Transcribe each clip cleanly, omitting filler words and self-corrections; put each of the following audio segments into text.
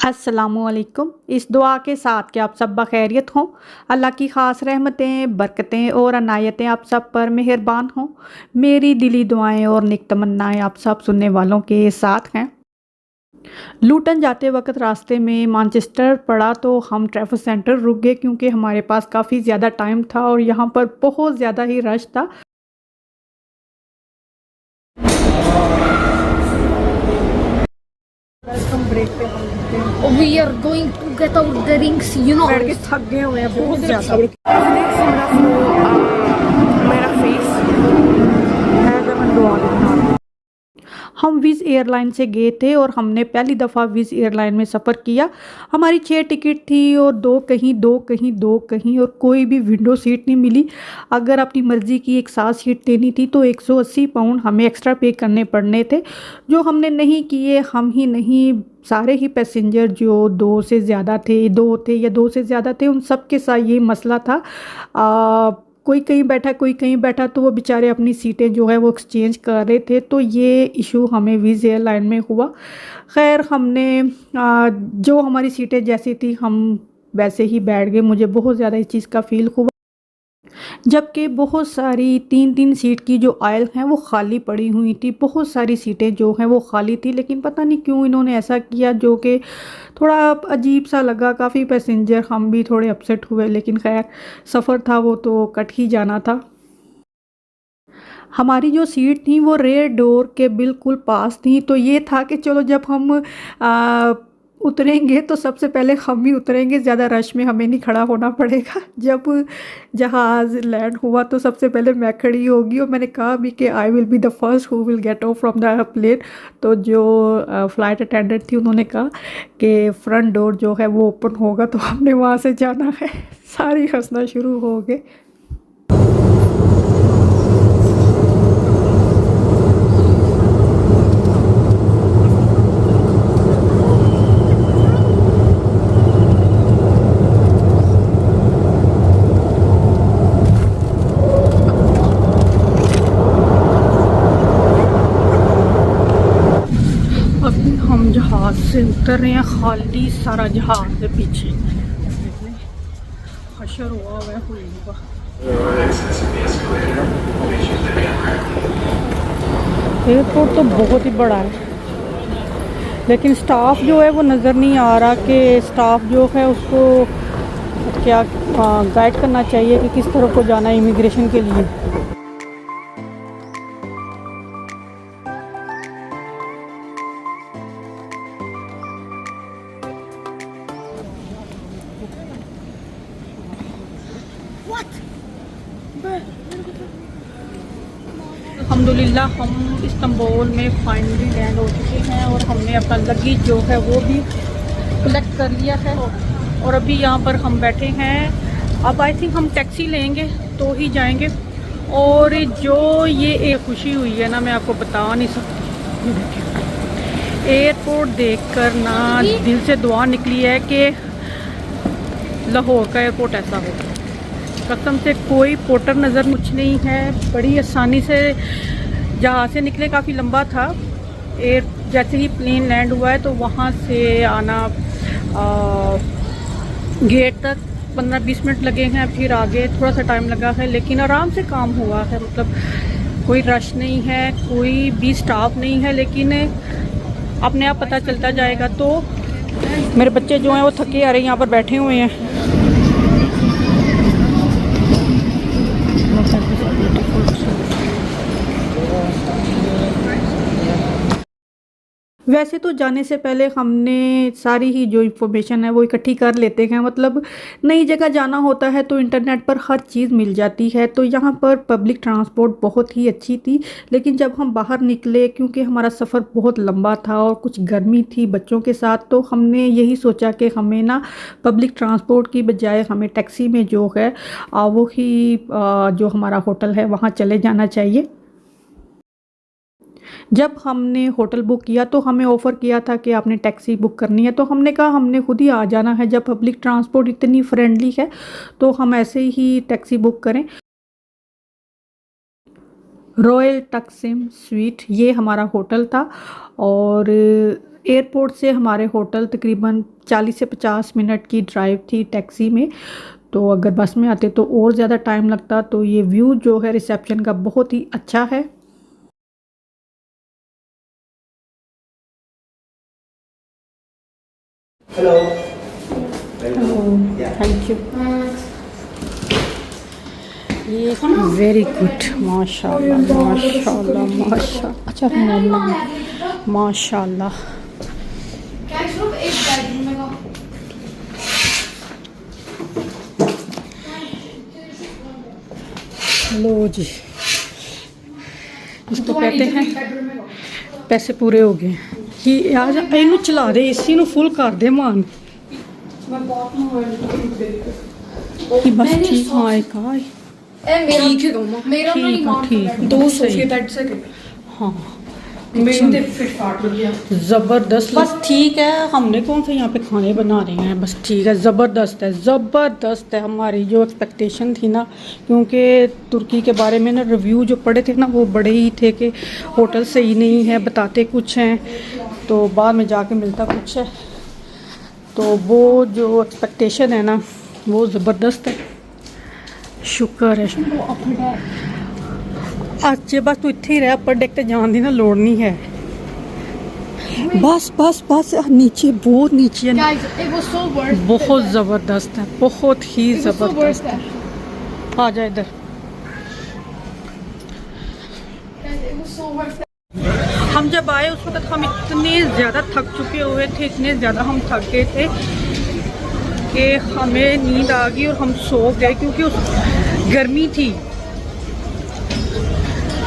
अस्सलामुअलैकुम। इस दुआ के साथ कि आप सब बखैरियत हों। अल्लाह की ख़ास रहमतें, बरकतें और अनायतें आप सब पर मेहरबान हों। मेरी दिली दुआएं और नेक तमन्नाएं आप सब सुनने वालों के साथ हैं। लूटन जाते वक्त रास्ते में मानचेस्टर पड़ा तो हम ट्रैफिक सेंटर रुक गए क्योंकि हमारे पास काफ़ी ज़्यादा टाइम था और यहाँ पर बहुत ज़्यादा ही रश था। वेलकम ब्रेक पे हम रुके हैं। We are going to get our drinks, बैठ के थक गए हुए हैं बहुत ज़्यादा। मेरा फेस है जब मैं दुआ देना। हम विज़ एयरलाइन से गए थे और हमने पहली दफ़ा विज़ एयरलाइन में सफ़र किया। हमारी 6 टिकट थी और दो कहीं दो कहीं दो कहीं और कोई भी विंडो सीट नहीं मिली। अगर अपनी मर्ज़ी की एक साथ सीट लेनी थी तो 180 पाउंड हमें एक्स्ट्रा पे करने पड़ने थे, जो हमने नहीं किए। हम ही नहीं, सारे ही पैसेंजर जो दो थे या दो से ज़्यादा थे, उन सब के साथ ये मसला था। कोई कहीं बैठा कोई कहीं बैठा, तो वो बेचारे अपनी सीटें जो है वो एक्सचेंज कर रहे थे, तो ये इशू हमें विज़ एयरलाइन में हुआ। खैर हमने जो हमारी सीटें जैसी थी हम वैसे ही बैठ गए। मुझे बहुत ज़्यादा इस चीज़ का फ़ील हुआ, जबकि बहुत सारी 3-3 सीट की जो आयल हैं वो खाली पड़ी हुई थी। बहुत सारी सीटें जो हैं वो खाली थी, लेकिन पता नहीं क्यों इन्होंने ऐसा किया, जो कि थोड़ा अजीब सा लगा। काफ़ी पैसेंजर हम भी थोड़े अपसेट हुए, लेकिन खैर सफ़र था वो तो कट ही जाना था। हमारी जो सीट थी वो रेयर डोर के बिल्कुल पास थी, तो ये था कि चलो जब हम आ, उतरेंगे तो सबसे पहले हम ही उतरेंगे, ज़्यादा रश में हमें नहीं खड़ा होना पड़ेगा। जब जहाज़ लैंड हुआ तो सबसे पहले मैं खड़ी होगी और मैंने कहा भी कि I will be the first who will get off from the plane. तो जो फ़्लाइट अटेंडेंट थी उन्होंने कहा कि फ्रंट डोर जो है वो ओपन होगा, तो हमने वहाँ से जाना है। सारी हंसना शुरू हो गए। अभी हम जहाज़ से उतर रहे हैं, खाली सारा जहाज़ है पीछे, हशर हुआ है हुई का। एयरपोर्ट तो बहुत ही बड़ा है, लेकिन स्टाफ जो है वो नज़र नहीं आ रहा कि स्टाफ जो है उसको क्या गाइड करना चाहिए कि किस तरफ को जाना है इमिग्रेशन के लिए। अल्हम्दुलिल्लाह हम इस्तांबुल में फाइनली लैंड हो चुके हैं और हमने अपना लगेज जो है वो भी कलेक्ट कर लिया है और अभी यहाँ पर हम बैठे हैं। अब आई थिंक हम टैक्सी लेंगे तो ही जाएंगे। और जो ये एक खुशी हुई है ना, मैं आपको बता नहीं सकती। एयरपोर्ट देखकर ना दिल से दुआ निकली है कि लाहौर का एयरपोर्ट ऐसा हो। कसम से कोई पोर्टर नज़र कुछ नहीं है, बड़ी आसानी से जहाँ से निकले काफ़ी लंबा था। जैसे ही प्लेन लैंड हुआ है तो वहाँ से आना गेट तक 15-20 मिनट लगे हैं, फिर आगे थोड़ा सा टाइम लगा है, लेकिन आराम से काम हुआ है। मतलब कोई रश नहीं है, कोई भी स्टाफ नहीं है, लेकिन अपने आप पता चलता जाएगा। तो मेरे बच्चे जो हैं वो थके आ रहे हैं, यहाँ पर बैठे हुए हैं। वैसे तो जाने से पहले हमने सारी ही जो इन्फॉर्मेशन है वो इकट्ठी कर लेते हैं। मतलब नई जगह जाना होता है तो इंटरनेट पर हर चीज़ मिल जाती है। तो यहाँ पर पब्लिक ट्रांसपोर्ट बहुत ही अच्छी थी, लेकिन जब हम बाहर निकले, क्योंकि हमारा सफ़र बहुत लंबा था और कुछ गर्मी थी बच्चों के साथ, तो हमने यही सोचा कि हमें ना पब्लिक ट्रांसपोर्ट की बजाय हमें टैक्सी में जो है वो ही जो हमारा होटल है वहाँ चले जाना चाहिए। जब हमने होटल बुक किया तो हमें ऑफ़र किया था कि आपने टैक्सी बुक करनी है, तो हमने कहा हमने खुद ही आ जाना है। जब पब्लिक ट्रांसपोर्ट इतनी फ्रेंडली है तो हम ऐसे ही टैक्सी बुक करें। रॉयल टक्सिम स्वीट ये हमारा होटल था और एयरपोर्ट से हमारे होटल तकरीबन 40 से 50 मिनट की ड्राइव थी टैक्सी में। तो अगर बस में आते तो और ज़्यादा टाइम लगता। तो ये व्यू जो है रिसेप्शन का बहुत ही अच्छा है। Hello. Thank you. ये वेरी गुड, माशाल्लाह माशाल्लाह माशाल्लाह। अच्छा माशाल्लाह। Kijk, zo op even kijken. Oh my god. लो जी, इसको कहते हैं पैसे पूरे हो गए। कि आज इनू चला दे, इसी ਨੂੰ फुल कर दे मान। कि बस ठीक हाँ एक आए ठीक है दोनों। मेरा तो नहीं मान ठीक दो सही। सोफे बेड से हाँ मेरे तो फिट फाट लग गया। ज़बरदस्त। बस ठीक है, हमने कौन सा यहाँ पे खाने बना रहे हैं। बस ठीक है, ज़बरदस्त है ज़बरदस्त है। हमारी जो एक्सपेक्टेशन थी ना, क्योंकि तुर्की के बारे में ना रिव्यू जो पढ़े थे ना वो बड़े ही थे कि होटल सही नहीं है, बताते कुछ हैं तो बाद में जाके मिलता कुछ है। तो वो जो एक्सपेक्टेशन है ना वो ज़बरदस्त है। शुक्र है ਅੱਜ ਬਸ ਤੂੰ ਇੱਥੇ ਹੀ ਰਹਿ, ਅਪਰ ਡੈਕ ਤੇ ਜਾਣ ਦੀ ਨਾ ਲੋੜ ਨਹੀਂ ਹੈ। बस बस बस नीचे बहुत नीचे है। Guys, it was so worth it. बहुत ज़बरदस्त है, बहुत ही It was so ज़बरदस्त worth है। it. आ जा इधर। Guys, it was so worth it. हम जब आए उस वक्त हम इतने ज़्यादा थक चुके हुए थे, इतने ज़्यादा हम थक गए थे कि हमें नींद आ गई और हम सो गए, क्योंकि उस गर्मी थी,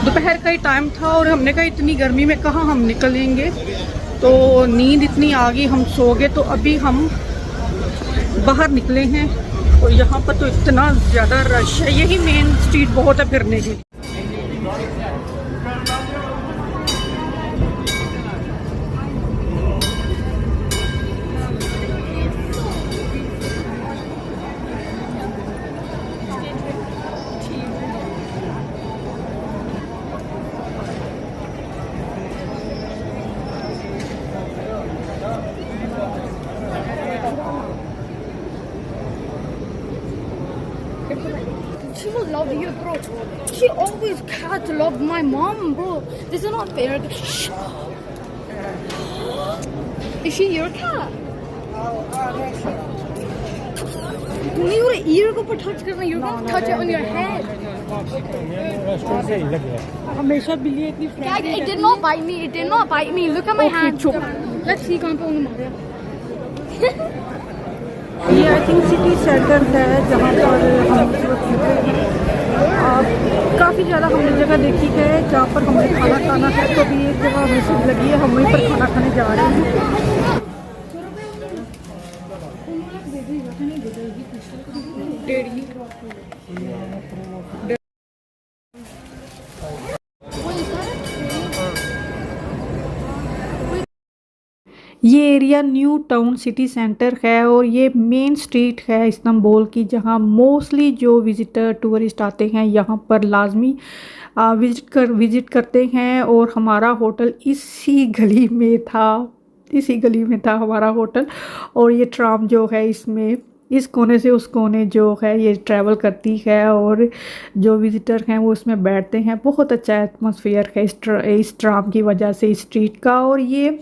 दोपहर का ही टाइम था और हमने कहा इतनी गर्मी में कहाँ हम निकलेंगे। तो नींद इतनी आ गई, हम सो गए। तो अभी हम बाहर निकले हैं और यहाँ पर तो इतना ज़्यादा रश है। यही मेन स्ट्रीट बहुत है फिरने की। She will love you, bro. She always had to love my mom, bro. This is not fair. Shh. Is she your cat? नहीं वो ear को ऊपर touch करना, you're gonna touch it on your head. हमेशा बिल्ली इतनी Guys, it did not bite me. It did not bite me. Look at my hand. Let's see कौन पे उन्हें मारा। ये आई थिंक सिटी सेंटर है जहाँ पर हम काफ़ी ज़्यादा हमने जगह देखी है जहाँ पर हमें खाना खाना है। तो अभी एक जगह हमें सिर्फ लगी है, हम वहीं पर खाना खाने जा रहे हैं। ये area new town city centre है और ये मेन स्ट्रीट है इस्तांबुल की, जहाँ मोस्टली जो विज़िटर टूरिस्ट आते हैं यहाँ पर लाजमी विज़िट करते हैं। और हमारा होटल इसी गली में था हमारा होटल। और ये ट्राम जो है इसमें इस कोने से उस कोने जो है ये ट्रैवल करती है और जो विज़िटर हैं वो इसमें बैठते हैं। बहुत अच्छा एटमॉस्फेयर है इस ट्राम की वजह से इस स्ट्रीट का। और ये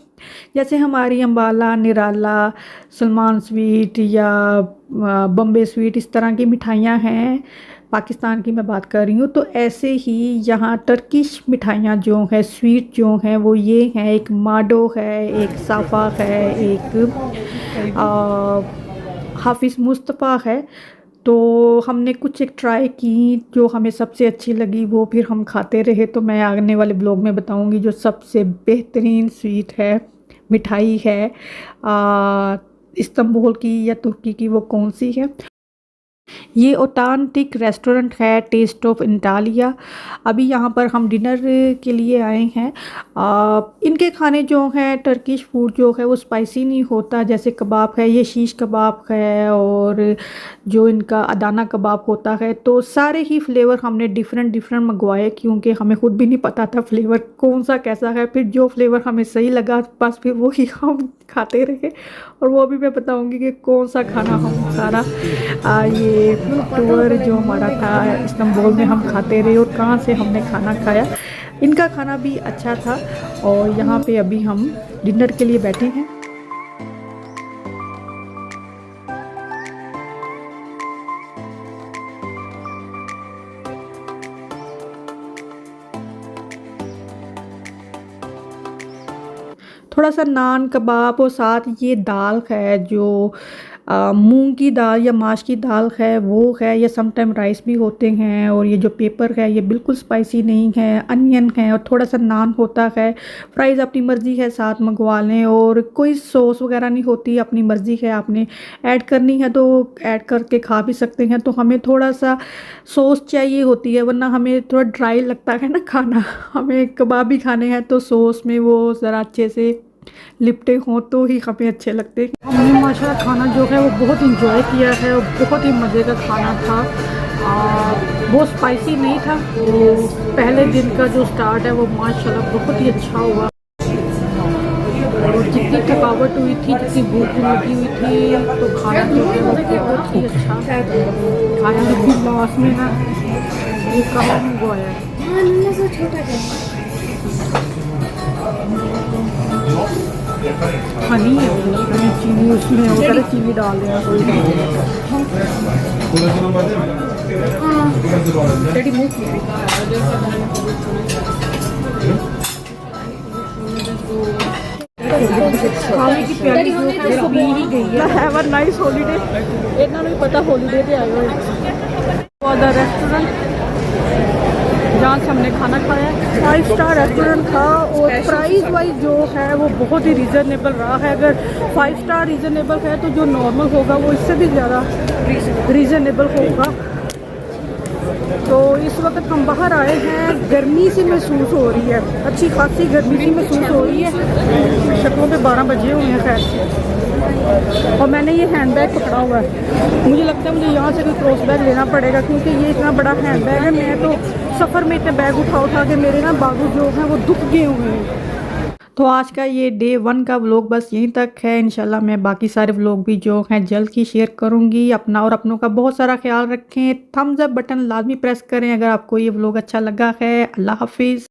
जैसे हमारी अम्बाला, निराला, सलमान स्वीट या बम्बे स्वीट इस तरह की मिठाइयाँ हैं, पाकिस्तान की मैं बात कर रही हूँ, तो ऐसे ही यहाँ टर्किश मिठाइयाँ जो हैं, स्वीट जो हैं वो ये हैं। एक माडो है, एक साफ़ा है, एक हाफिज़ मुस्तफ़ा है। तो हमने कुछ एक ट्राई की जो हमें सबसे अच्छी लगी, वो फिर हम खाते रहे। तो मैं आने वाले ब्लॉग में बताऊंगी जो सबसे बेहतरीन स्वीट है, मिठाई है इस्तांबुल की या तुर्की की, वो कौन सी है। ये ऑथेंटिक रेस्टोरेंट है, टेस्ट ऑफ इटालिया। अभी यहाँ पर हम डिनर के लिए आए हैं। इनके खाने जो हैं, टर्किश फूड जो है वो स्पाइसी नहीं होता। जैसे कबाब है, ये शीश कबाब है, और जो इनका अदाना कबाब होता है। तो सारे ही फ्लेवर हमने डिफरेंट डिफरेंट मंगवाए, क्योंकि हमें खुद भी नहीं पता था फ्लेवर कौन सा कैसा है। फिर जो फ्लेवर हमें सही लगा बस फिर वो ही हम खाते रहे। और वो भी मैं बताऊंगी कि कौन सा खाना हम सारा ये टूर जो हमारा था इस्तांबुल में हम खाते रहे और कहाँ से हमने खाना खाया। इनका खाना भी अच्छा था। और यहाँ पे अभी हम डिनर के लिए बैठे हैं। थोड़ा सा नान कबाब और साथ ये दाल है जो मूंग की दाल या माश की दाल है वो है, या समटाइम राइस भी होते हैं। और ये जो पेपर है ये बिल्कुल स्पाइसी नहीं है, अनियन है, और थोड़ा सा नान होता है। फ्राइज़ अपनी मर्ज़ी है साथ मंगवा लें, और कोई सॉस वगैरह नहीं होती, अपनी मर्ज़ी है, आपने ऐड करनी है तो ऐड करके खा भी सकते हैं। तो हमें थोड़ा सा सॉस चाहिए होती है, वरना हमें थोड़ा ड्राई लगता है ना खाना। हमें कबाब भी खाने हैं तो सॉस में वो ज़रा अच्छे से लिपटे हों तो ही हमें अच्छे लगते हैं। हमने माशाल्लाह खाना जो है वो बहुत इंजॉय किया है और बहुत ही मज़े का खाना था। बहुत स्पाइसी नहीं था। तो पहले दिन का जो स्टार्ट है वो माशाल्लाह बहुत ही अच्छा हुआ। और जितनी थकावट हुई थी, जितनी भूख लगी हुई थी, तो खाना जो है वो बहुत ही अच्छा खाया। लेकिन लास्ट में ना ये कहाँ मंगवाया है, हनी है वो, चीनी उसमें वो पहले चीनी डाल देना कोई खाने की प्यारी जो है वो पी ही गई है। Have a nice holiday. इतना नहीं पता हॉलीडे पे आए हुए। द रेस्टोरेंट जहाँ से हमने खाना खाया 5 स्टार रेस्टोरेंट था, और प्राइस वाइज जो है वो बहुत ही रीज़नेबल रहा है। अगर 5 स्टार रीज़नेबल है तो जो नॉर्मल होगा वो इससे भी ज़्यादा रीज़नेबल होगा। तो इस वक्त हम बाहर आए हैं, गर्मी सी महसूस हो रही है, अच्छी खासी गर्मी सी महसूस हो रही है। शक्लों पे 12 बजे हुए हैं खैर से। और मैंने ये हैंड बैग पकड़ा हुआ है, मुझे लगता है मुझे यहाँ से कोई क्रॉस बैग लेना पड़ेगा, क्योंकि ये इतना बड़ा हैंड बैग है। मैं तो सफ़र में इतने बैग उठा उठा के मेरे ना बाजू जो हैं वो दुख गए हुए हैं। तो आज का ये डे 1 का व्लॉग बस यहीं तक है। इंशाल्लाह मैं बाकी सारे व्लॉग भी जो हैं जल्द ही शेयर करूँगी। अपना और अपनों का बहुत सारा ख्याल रखें। थम्स अप बटन लाजमी प्रेस करें अगर आपको ये व्लॉग अच्छा लगा है। अल्लाह हाफिज़।